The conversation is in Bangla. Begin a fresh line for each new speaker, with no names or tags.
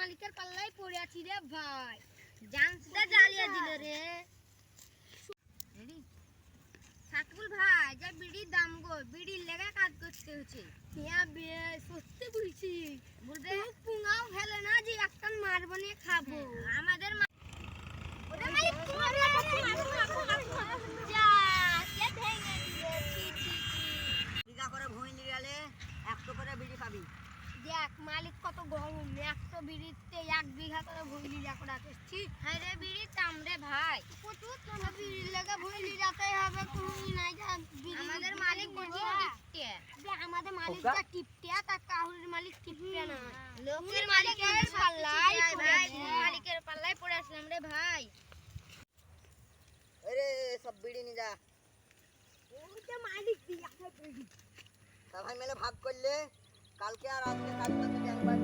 মালিকের পাল্লাই পড়ে আছি রে ভাই। জানটা জ্বালিয়ে দিল রে। সাতকুল ভাই যা বিড়ির দাম গো, বিড়ির লেগে কাজ করতে হচ্ছে। সত্যি বলছি, বলতে পুঙাও ফেলে না যে একটা মারবো নিয়ে খাবো। আমাদের দেখ মালিক কত গরম, একটা বিড়িতে 1 বিঘা করে ভুইলি রাখছি। হ্যাঁ রে বিড়ি তামরে ভাই, প্রচুর তোমার বিড়ির লেগে ভুইলি রাখতে হবে। তুমি নাই যা আমাদের মালিক বলছে টিপটে, আমাদের মালিক যা টিপটে তার কাহুরির মালিক টিপটে না। লোকের মালিকের পাল্লাই ভাই, মালিকের পাল্লাই পড়ে আসলাম রে ভাই।
अरे सब बीड़ी नहीं जा
ওই যে মালিক দিয়া বিড়ি
সবাই মিলে ভাগ করলে কালকে আর আজকে কাজ করতে একবার